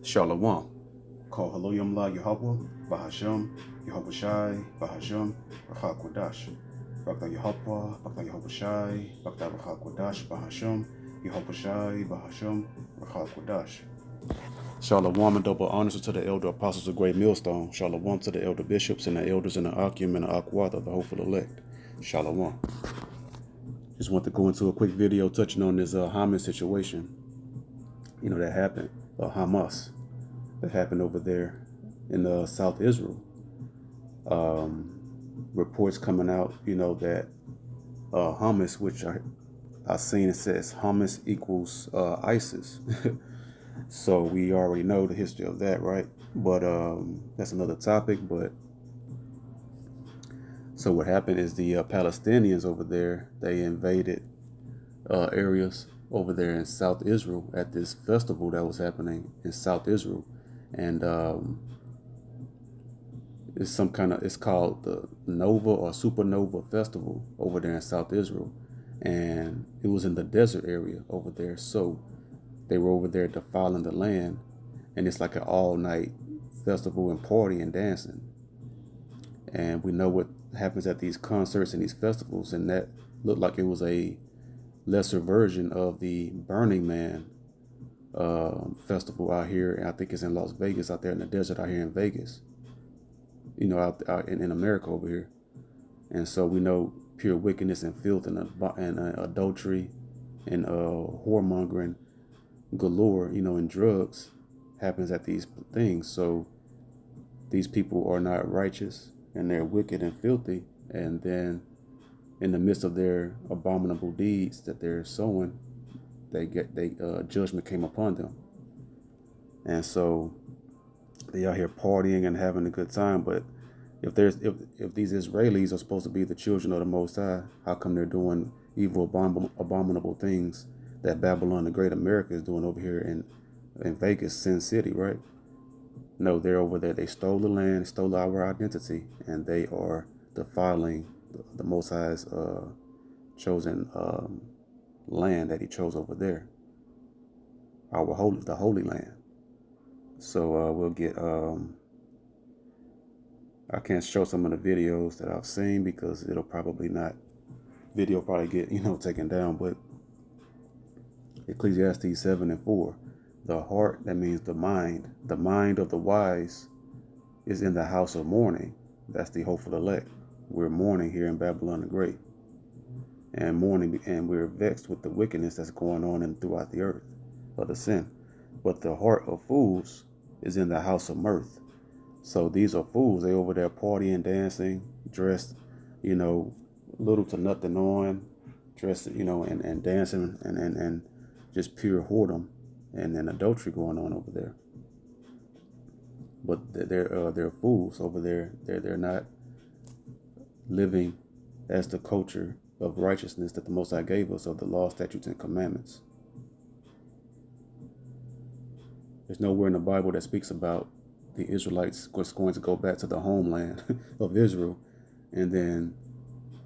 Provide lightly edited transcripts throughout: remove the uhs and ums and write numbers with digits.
Shalom. Call Hello La Yahweh, Bahashem, Yahweh Shai, Bahashem, Racha Kodash. Bakta Yahweh, Bakta Yahweh Shai, Bakta Racha Kodash, Bahashem, Yahweh Shai, Bahashem, Racha Kodash. Shalom and double honors to the elder apostles of Great Millstone. Shalom to the elder bishops and the elders in the Akim and the Akwat of the hopeful elect. Shalom. Just want to go into a quick video touching on this Hamas situation. That happened, Hamas, that happened over there in South Israel. Reports coming out, that Hamas, which I seen it says Hamas equals ISIS. So we already know the history of that, right? But that's another topic. But so what happened is the Palestinians over there, they invaded areas over there in South Israel at this festival that was happening in South Israel. And it's called the Nova or Supernova Festival over there in South Israel. And it was in the desert area over there. So they were over there defiling the land. And it's like an all-night festival and party and dancing. And we know what happens at these concerts and these festivals. And that looked like it was a lesser version of the Burning Man festival out here. And I think it's in Las Vegas, out there in the desert out here in Vegas. Out in America over here. And so we know pure wickedness and filth and adultery and whoremongering galore, and drugs happens at these things. So these people are not righteous and they're wicked and filthy. And then in the midst of their abominable deeds that they're sowing, judgment came upon them. And so they out here partying and having a good time. But if these Israelis are supposed to be the children of the Most High, how come they're doing evil, abominable things that Babylon the Great America is doing over here in Vegas, Sin City, right? No, they're over there. They stole the land, stole our identity, and they are defiling the Most High's chosen land that He chose over there, the Holy Land. So we'll get. I can't show some of the videos that I've seen because it'll probably not. Video probably get taken down, but Ecclesiastes 7:4, the heart, that means the mind of the wise is in the house of mourning. That's the hopeful elect. We're mourning here in Babylon the Great, and mourning, and we're vexed with the wickedness that's going on throughout the earth of the sin. But the heart of fools is in the house of mirth. So these are fools. They over there partying, dancing, dressed, little to nothing on, dressed, and dancing and just pure whoredom and adultery going on over there. But they're fools over there. They're not living as the culture of righteousness that the Most High gave us, of the law, statutes, and commandments. There's nowhere in the Bible that speaks about the Israelites was going to go back to the homeland of Israel, and then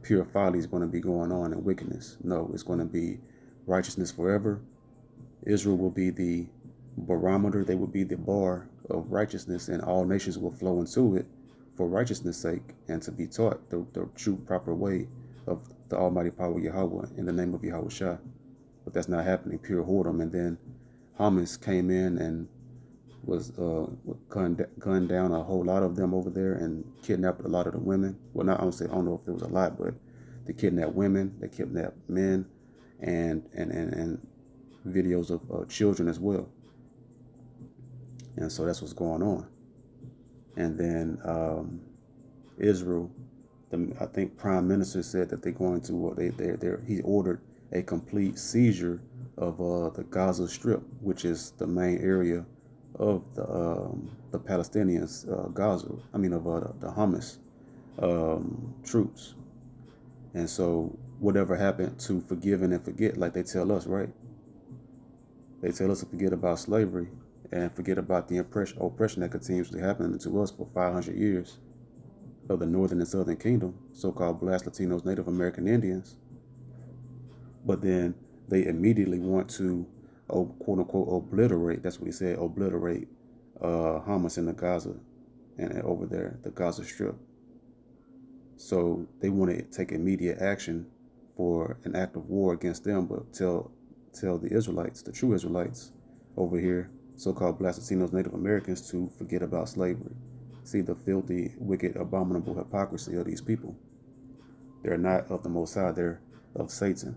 pure folly is going to be going on and wickedness. No, it's going to be righteousness forever. Israel will be the barometer. They will be the bar of righteousness, and all nations will flow into it for righteousness' sake and to be taught the true, proper way of the almighty power of Yahweh in the name of Yahweh Shah. But that's not happening, pure whoredom. And then Hamas came in and was gunned down a whole lot of them over there and kidnapped a lot of the women. Well, I don't know if it was a lot, but they kidnapped women, they kidnapped men, and videos of children as well. And so that's what's going on. And then Israel, I think Prime Minister said that they're going to he ordered a complete seizure of the Gaza Strip, which is the main area of the Palestinians, of the Hamas troops. And so whatever happened to forgiving and forget, like they tell us, right? They tell us to forget about slavery and forget about the oppression that continuously happening to us for 500 years of the Northern and Southern Kingdom, so-called Blacks, Latinos, Native American Indians. But then they immediately want to, quote unquote, obliterate, that's what he said, obliterate Hamas in the Gaza and over there, the Gaza Strip. So they want to take immediate action for an act of war against them, but tell the Israelites, the true Israelites over here, so-called Black Latinos, Native Americans, to forget about slavery. See the filthy, wicked, abominable hypocrisy of these people. They're not of the Most High, they're of Satan.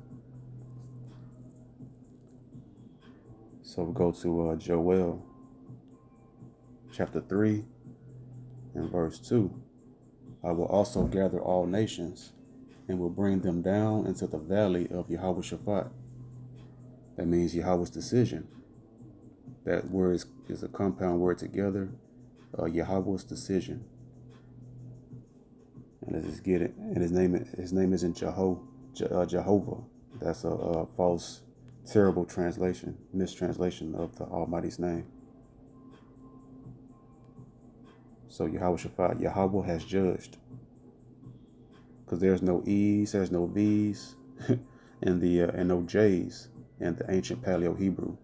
So we go to Joel chapter 3 and verse 2. I will also gather all nations and will bring them down into the valley of Yahweh. That means Yahweh's decision. That word is a compound word together, Yahweh's decision. And let's just get it. And his name isn't Jehovah. That's a false, terrible mistranslation of the Almighty's name. So Yahweh has judged. Because there's no E's, there's no V's, and no J's in the ancient Paleo Hebrew.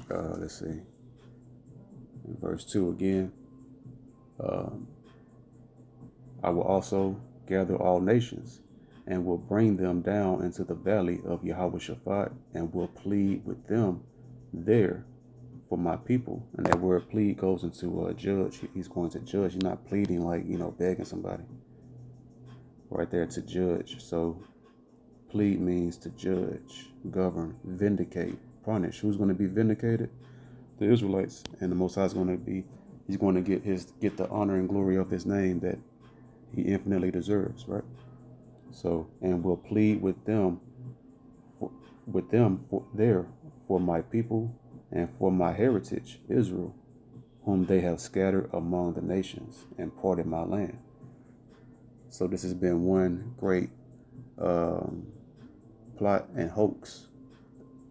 Let's see. In verse 2 again. I will also gather all nations and will bring them down into the valley of Yahweh and will plead with them there for my people. And that word plead goes into judge. He's going to judge. He's not pleading like, begging somebody. Right there, to judge. So plead means to judge, govern, vindicate, punish. Who's going to be vindicated? The Israelites. And the Most High is going to be, he's going to get the honor and glory of his name that he infinitely deserves, right? So, and will plead with them for my people and for my heritage, Israel, whom they have scattered among the nations and parted my land. So this has been one great plot and hoax.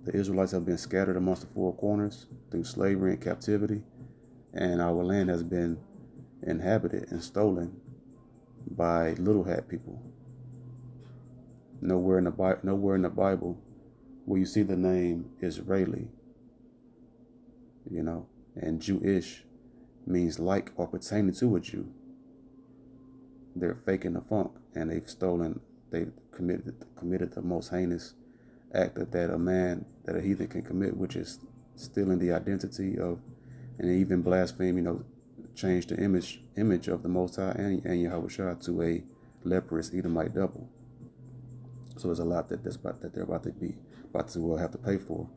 The Israelites have been scattered amongst the four corners through slavery and captivity, and our land has been inhabited and stolen by little hat people. Nowhere in the Bible will you see the name Israeli, and Jewish means like or pertaining to a Jew. They're faking the funk, and they've committed the most heinous act that a heathen can commit, which is stealing the identity of, and even blaspheme, change the image of the Most High and Yahweh to a leprous Edomite devil. So there's a lot that they're about to have to pay for.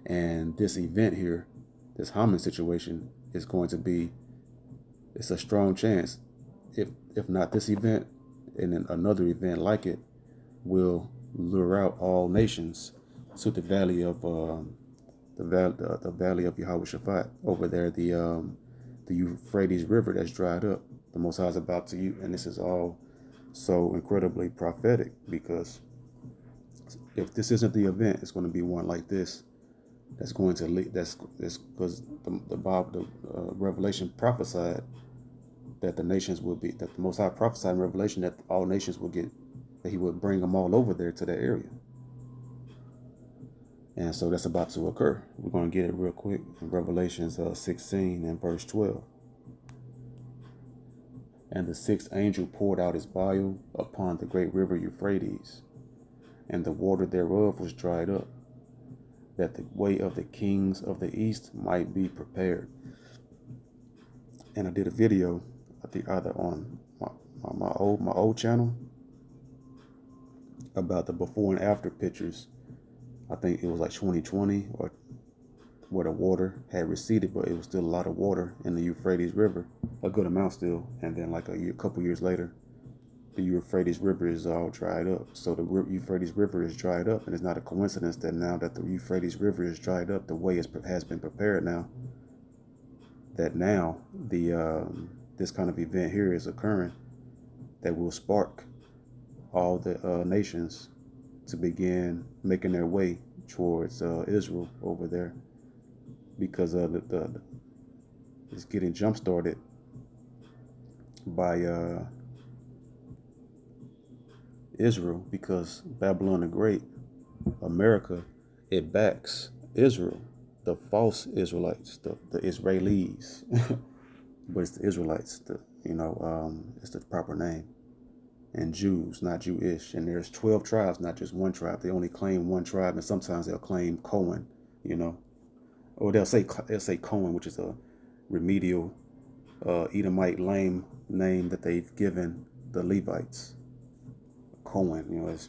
And this event here, this Hamas situation, is going to be, it's a strong chance, if not this event, and then another event like it, will lure out all nations to the valley of the valley of Yahweh over there, the Euphrates River that's dried up. The Most High is about to use, and this is all so incredibly prophetic, because if this isn't the event, it's going to be one like this that's going to lead. That's because the Revelation prophesied that the nations would be, that the Most High prophesied in Revelation that all nations would get, that he would bring them all over there to that area. And so that's about to occur. We're going to get it real quick in Revelations 16 and verse 12. And the sixth angel poured out his vial upon the great river Euphrates, and the water thereof was dried up, that the way of the kings of the east might be prepared. And I did a video, I think either on my old channel, about the before and after pictures. I think it was like 2020, or where the water had receded, but it was still a lot of water in the Euphrates River, a good amount still. And then like a couple years later, the Euphrates River is all dried up. So the Euphrates River is dried up, and it's not a coincidence that now that the Euphrates River is dried up, the way has been prepared now, that now this kind of event here is occurring that will spark all the nations to begin making their way towards Israel over there, because it's getting jump started by Israel, because Babylon the Great, America, it backs Israel, the false Israelites, the Israelis, but it's the Israelites. It's the proper name. And Jews, not Jewish. And there's 12 tribes, not just one tribe. They only claim one tribe, and sometimes they'll claim Cohen, or they'll say Cohen, which is a remedial Edomite lame name that they've given the Levites. Cohen, it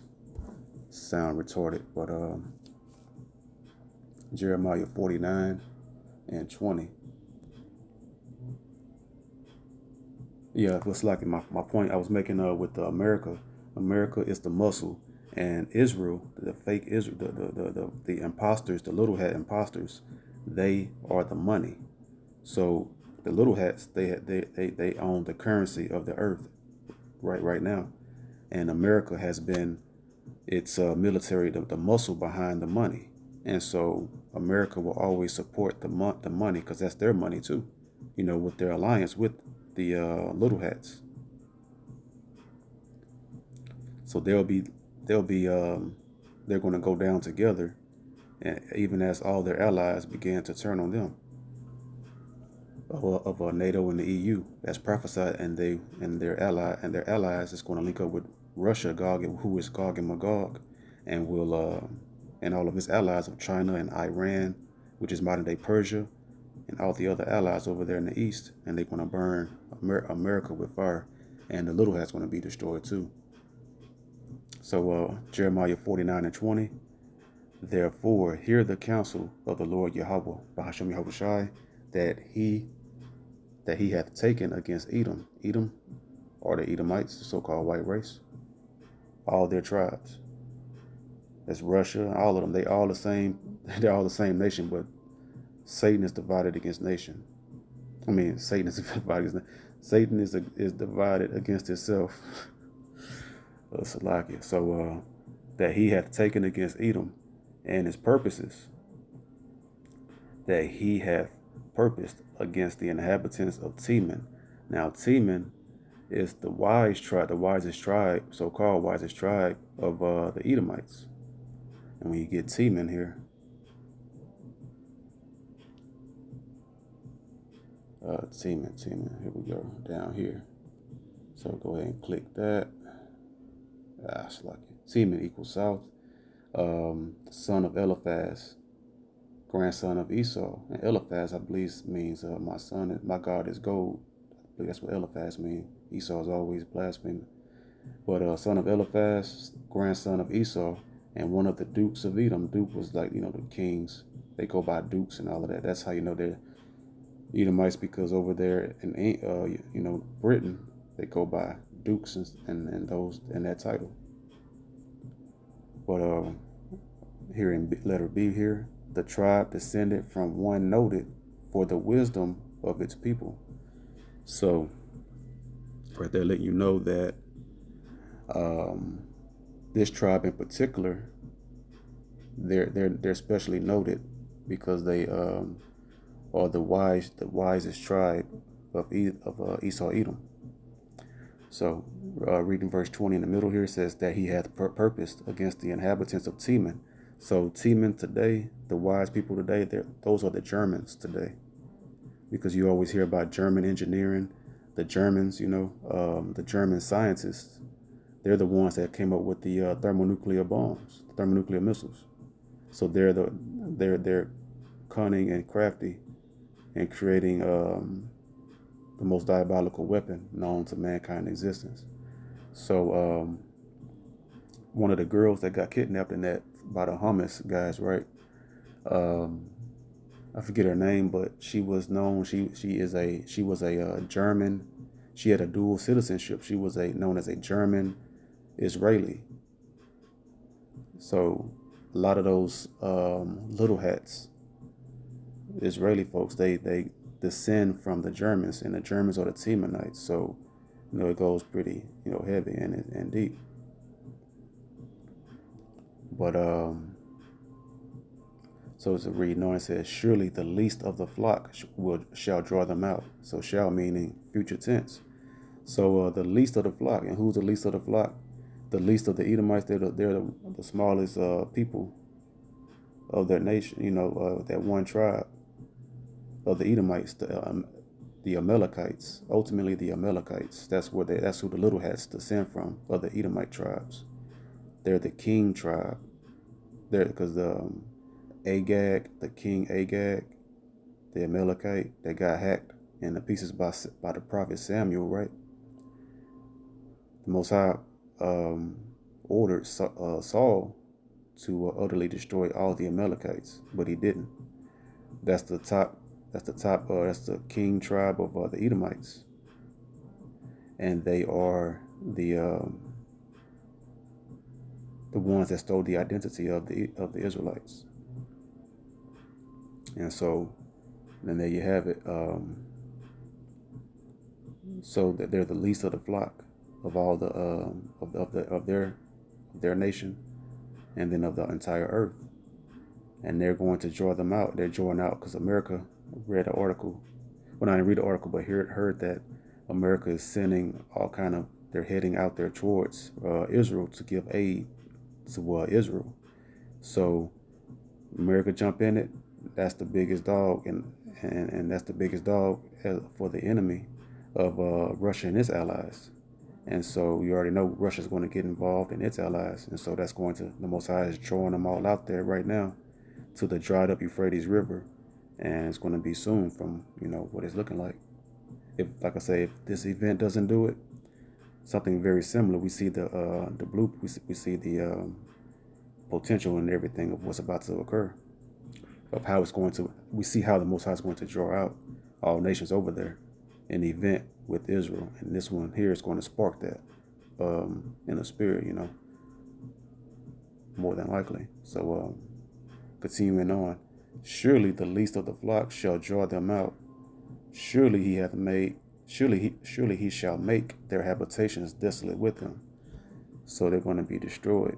sound retarded, but Jeremiah 49:20. Yeah, it was like my point I was making with America. America is the muscle, and Israel, the fake Israel, the imposters, the little hat imposters, they are the money. So the little hats, they own the currency of the earth right now, and America has been its military, the muscle behind the money, and so America will always support the money because that's their money too, with their alliance with the little hats. So they're going to go down together, and even as all their allies began to turn on them of NATO and the EU, as prophesied, and their allies is going to link up with Russia, who is Gog and Magog, and will and all of his allies of China and Iran, which is modern day Persia, and all the other allies over there in the east, and they're going to burn America with fire, and the little hat's going to be destroyed too. So Jeremiah 49:20. Therefore, hear the counsel of the Lord Yahweh, Bahashem Yahushai, that he hath taken against Edom. Edom are the Edomites, the so-called white race. All their tribes. That's Russia, all of them. They all the same. They're all the same nation, but Satan is divided against nation. Satan is divided. Satan is divided against himself. Salakia. So that he hath taken against Edom, and his purposes, that he hath purposed against the inhabitants of Teman. Now Teman is the wisest tribe, so-called wisest tribe of the Edomites. And when you get Teman here, Teman, here we go, down here. So go ahead and click that. It's like Teman equals south. Son of Eliphaz, grandson of Esau. And Eliphaz, I believe, means my God is gold. I believe that's what Eliphaz means. Esau is always blaspheming. But son of Eliphaz, grandson of Esau, and one of the dukes of Edom. Duke was like, the kings. They go by dukes and all of that. That's how you know they're Edomites, because over there in Britain, they go by dukes and those and that title. But here in letter B here, the tribe descended from one noted for the wisdom of its people. So right there, let you know that this tribe in particular, they're especially noted because they are the wisest tribe of Esau Edom. So reading verse 20 in the middle here, says that he hath purposed against the inhabitants of Teman. So Teman today, the wise people today, those are the Germans today, because you always hear about German engineering, the Germans, the German scientists. They're the ones that came up with the thermonuclear bombs, thermonuclear missiles. So they're cunning and crafty in creating the most diabolical weapon known to mankind existence. So one of the girls that got kidnapped in that by the Hamas guys, right? I forget her name, but she was known. She was a German. She had a dual citizenship. She was known as a German Israeli. So a lot of those little hats, Israeli folks, they descend from the Germans, and the Germans are the Temanites. So it goes pretty heavy and deep. But so as a reading on, it says, surely the least of the flock shall draw them out. So shall meaning future tense. So the least of the flock, and who's the least of the flock? the least of the Edomites. They're the smallest people of their nation. That one tribe of the Edomites, the Amalekites. Ultimately, the Amalekites. That's who the little hats descend from, of the Edomite tribes. They're the king tribe. They're because Agag, the king Agag, the Amalekite that got hacked into pieces by the prophet Samuel, right? The Most High ordered Saul to utterly destroy all the Amalekites, but he didn't. That's the top. That's the top. That's the king tribe of the Edomites, and they are the ones that stole the identity of the Israelites. And so, then there you have it. So that they're the least of the flock of all the of their nation, and then of the entire earth. And they're going to draw them out. They're drawing out because America read an article. Well, I didn't read the article, but heard that America is sending all kind of. They're heading out there towards Israel to give aid to Israel. So America jump in it. That's the biggest dog, and that's the biggest dog for the enemy of Russia and its allies. And so you already know Russia's going to get involved in its allies, and so that's going to the Most High is drawing them all out there right now to the dried up Euphrates River, and it's going to be soon from what it's looking like. If, like I say, if this event doesn't do it, something very similar. We see the blue. We see the potential and everything of what's about to occur, of how it's going to. We see how the Most High is going to draw out all nations over there, an event with Israel, and this one here is going to spark that in the spirit, more than likely. So continuing on, surely the least of the flock shall draw them out. Surely he shall make their habitations desolate with them. So they're going to be destroyed.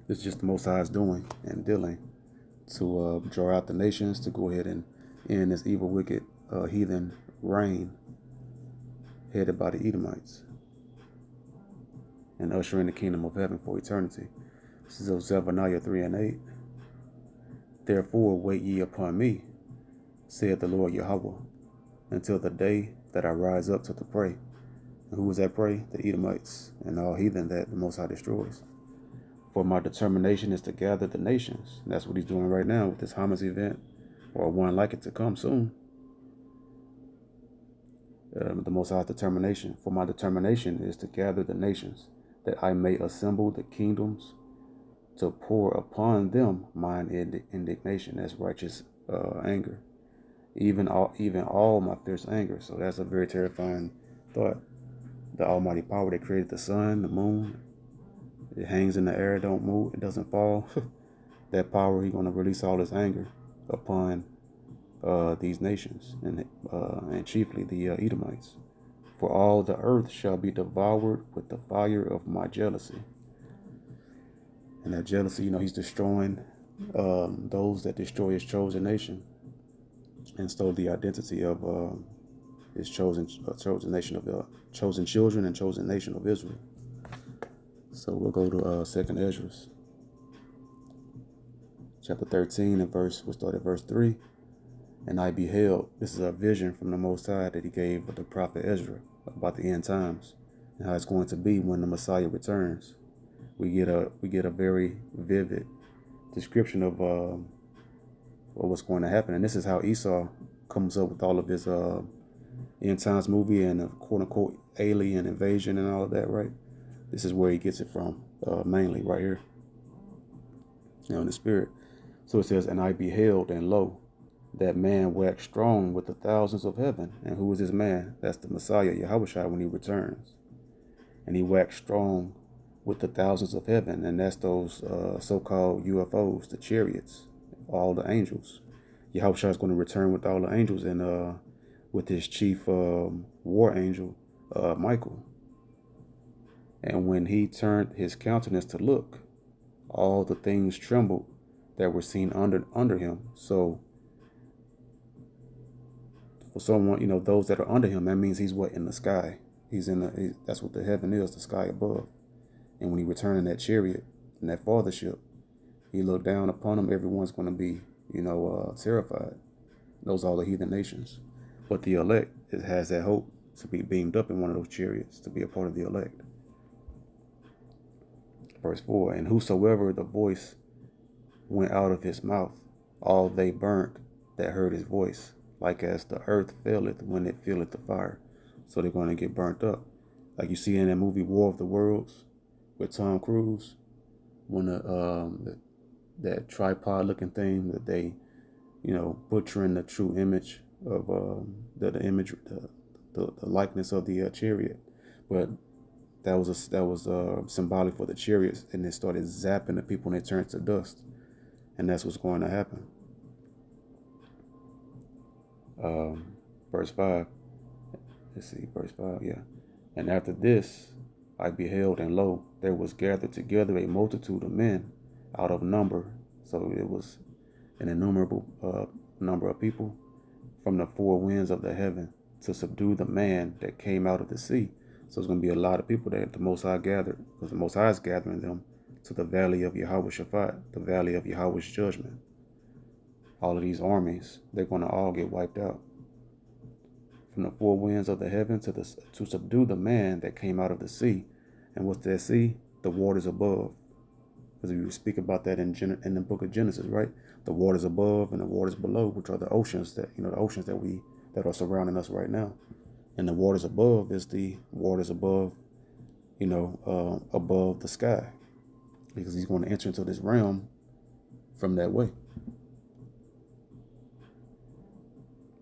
This is just the Most High's doing and dealing to draw out the nations, to go ahead and end this evil, wicked, heathen reign headed by the Edomites, and usher in the kingdom of heaven for eternity. This is Zephaniah 3:8. Therefore wait ye upon me, saith the Lord Yahweh, until the day that I rise up to the prey. And who is that prey? The Edomites and all heathen that the Most High destroys. For my determination is to gather the nations. And that's what he's doing right now with this Hamas event, or one like it to come soon. The Most High's determination. For my determination is to gather the nations, that I may assemble the kingdoms, to pour upon them mine indignation, as righteous anger, even all my fierce anger. So that's a very terrifying thought. The Almighty power that created the sun, the moon, it hangs in the air, don't move, it doesn't fall. That power, he's going to release all his anger upon these nations, and chiefly the Edomites. For all the earth shall be devoured with the fire of my jealousy. And that jealousy, he's destroying those that destroy his chosen nation and stole the identity of his chosen nation of the chosen children and chosen nation of Israel. So we'll go to 2nd Ezra, chapter 13, and we'll start at verse 3. And I beheld, this is a vision from the Most High that he gave the prophet Ezra about the end times and how it's going to be when the Messiah returns. We get a very vivid description of what's going to happen, and this is how Esau comes up with all of his end times movie and quote unquote alien invasion and all of that. Right? This is where he gets it from, mainly right here, in the spirit. So it says, and I beheld, and lo, that man waxed strong with the thousands of heaven. And who is this man? That's the Messiah, Yahushua, when he returns. And he waxed strong with the thousands of heaven, and that's those so-called UFOs, the chariots, all the angels. Yahushua is going to return with all the angels and with his chief war angel, Michael. And when he turned his countenance to look, all the things trembled that were seen under him. So for someone, those that are under him, that means he's in the sky. That's what the heaven is, the sky above. And when he returned in that chariot, in that fathership, he looked down upon them. Everyone's going to be, terrified. Those are all the heathen nations. But the elect, it has that hope to be beamed up in one of those chariots, to be a part of the elect. Verse 4, and whosoever the voice went out of his mouth, all they burnt that heard his voice, like as the earth faileth when it feeleth the fire. So they're going to get burnt up. Like you see in that movie War of the Worlds with Tom Cruise, when that tripod looking thing that they, butchering the true image of the image, the likeness of the chariot. But that was symbolic for the chariots, and it started zapping the people and they turned to dust. And that's what's going to happen. Verse 5. Let's see, verse 5, yeah. And after this I beheld, and lo, there was gathered together a multitude of men out of number. So it was an innumerable number of people from the four winds of the heaven to subdue the man that came out of the sea. So it's going to be a lot of people that the Most High gathered, because the Most High is gathering them to the valley of Yahweh Shaphat, the valley of Yahweh's judgment. All of these armies, they're going to all get wiped out. From the four winds of the heaven to subdue the man that came out of the sea. And what's that sea? The waters above. Because we speak about that in the book of Genesis, right? The waters above and the waters below, which are the oceans that that are surrounding us right now. And the waters above is the waters above, above the sky, because he's going to enter into this realm from that way.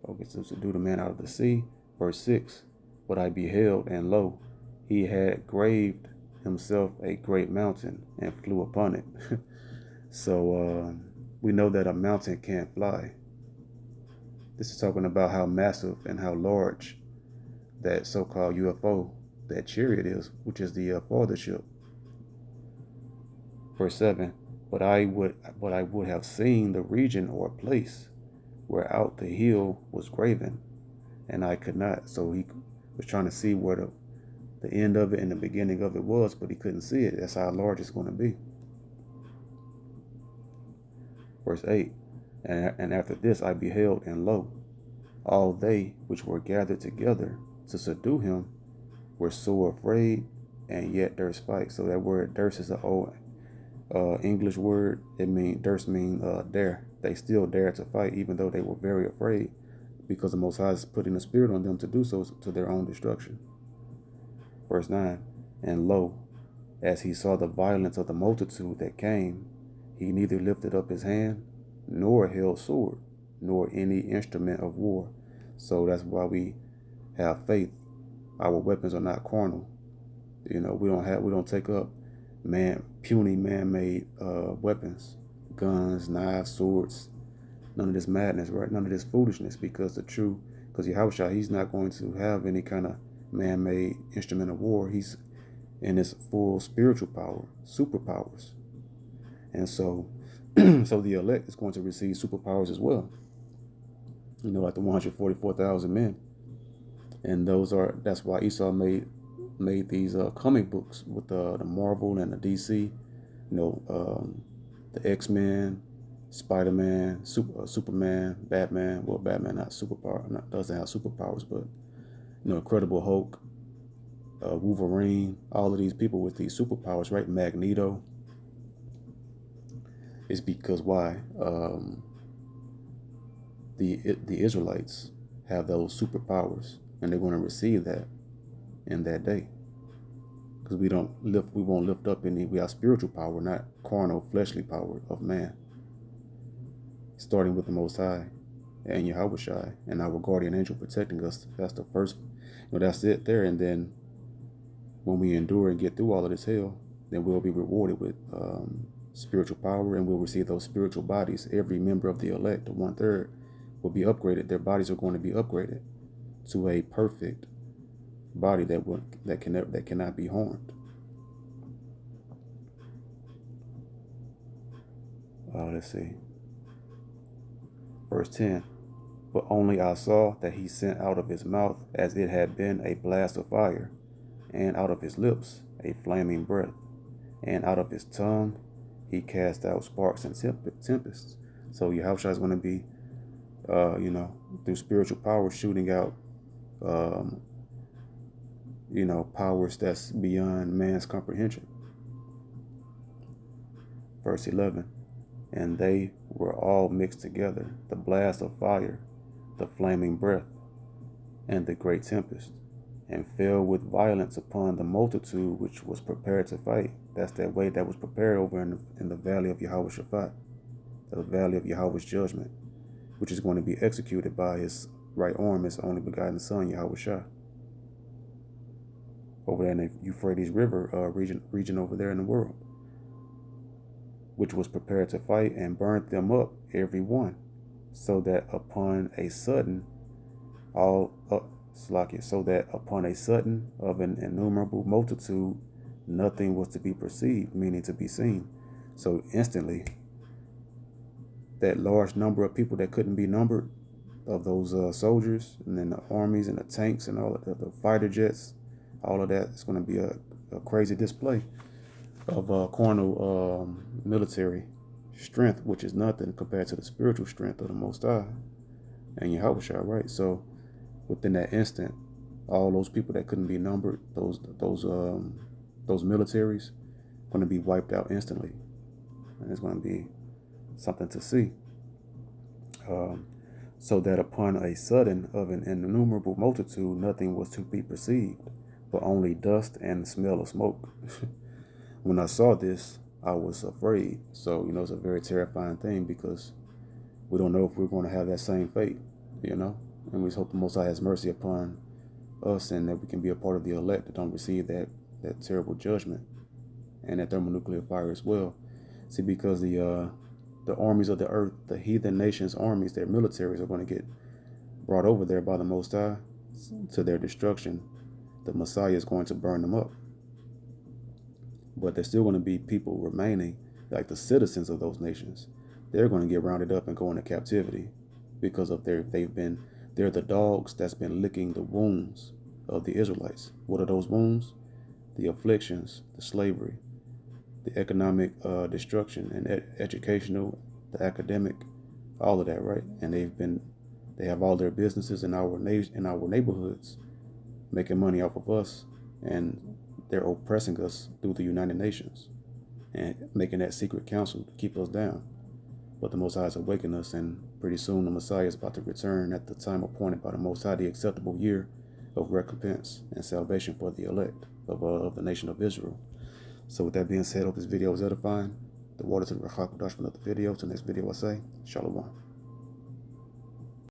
Okay, so to do the man out of the sea. Verse 6, but I beheld, and lo, he had graved himself a great mountain and flew upon it. So we know that a mountain can't fly. This is talking about how massive and how large that so-called UFO, that chariot is, which is the fathership. Verse 7, but I would have seen the region or place whereout the hill was graven, and I could not. So he was trying to see where the end of it and the beginning of it was, but he couldn't see it. That's how large it's going to be. Verse 8, and after this I beheld, and lo, all they which were gathered together to subdue him were sore afraid, and yet durst fight. So that word durst is an old English word. Durst mean dare. They still dare to fight, even though they were very afraid, because the Most High is putting a spirit on them to do so to their own destruction. Verse 9, and lo, as he saw the violence of the multitude that came, he neither lifted up his hand, nor held sword, nor any instrument of war. So that's why we have faith. Our weapons are not carnal. We don't take up puny man-made weapons, guns, knives, swords, none of this madness, right? None of this foolishness, because Yahushua, he's not going to have any kind of man-made instrument of war. He's in his full spiritual power, superpowers. And so the elect is going to receive superpowers as well. Like the 144,000 men. And that's why Esau made these comic books with the Marvel and the DC, the X-Men, Spider-Man, Superman, Batman. Well, Batman doesn't have superpowers, but Incredible Hulk, Wolverine, all of these people with these superpowers, right? Magneto. Is because why? The Israelites have those superpowers, and they're going to receive that in that day. Because we won't lift up we have spiritual power, not carnal, fleshly power of man. Starting with the Most High and Yahushua and our guardian angel protecting us. That's the first, that's it there. And then when we endure and get through all of this hell, then we'll be rewarded with spiritual power, and we'll receive those spiritual bodies. Every member of the elect, the 1/3, will be upgraded. Their bodies are going to be upgraded to a perfect body that cannot be harmed. Let's see. Verse 10. But only I saw that he sent out of his mouth as it had been a blast of fire, and out of his lips a flaming breath, and out of his tongue he cast out sparks and tempests. So Yahushua is going to be, through spiritual power, shooting out, powers that's beyond man's comprehension. Verse 11, and they were all mixed together, the blast of fire, the flaming breath, and the great tempest, and fell with violence upon the multitude which was prepared to fight. That's that way that was prepared over in the valley of Yahweh Shaphat, the valley of Yahweh's judgment, which is going to be executed by his right arm, his only begotten son, Yahweh Shah, over there in the Euphrates River region over there in the world, which was prepared to fight, and burnt them up every one, so that upon a sudden of an innumerable multitude nothing was to be perceived, meaning to be seen. So instantly, that large number of people that couldn't be numbered, of those soldiers, and then the armies and the tanks and all of the fighter jets, all of that is going to be a crazy display of carnal military strength, which is nothing compared to the spiritual strength of the Most High and Yahushua, right? So within that instant, all those people that couldn't be numbered, those militaries, going to be wiped out instantly, and it's going to be something to see. So that upon a sudden of an innumerable multitude nothing was to be perceived, but only dust and the smell of smoke. When I saw this, I was afraid. So, it's a very terrifying thing, because we don't know if we're going to have that same fate, and we just hope the Most High has mercy upon us, and that we can be a part of the elect that don't receive that terrible judgment and that thermonuclear fire as well. See, because the armies of the earth, the heathen nations' armies, their militaries are going to get brought over there by the Most High to their destruction. The Messiah is going to burn them up. But there's still going to be people remaining, like the citizens of those nations. They're going to get rounded up and go into captivity, because of they're the dogs that's been licking the wounds of the Israelites. What are those wounds? The afflictions, the slavery, the economic destruction, and educational, the academic, all of that, right? And they have all their businesses in our neighborhoods, making money off of us, and they're oppressing us through the United Nations and making that secret council to keep us down. But the Most High has awakened us, and pretty soon the Messiah is about to return at the time appointed by the Most High, the acceptable year of recompense and salvation for the elect of the nation of Israel. So with that being said, I hope this video was edifying. The water to the Rachakudash for another video. Till next video, I say, Shalom.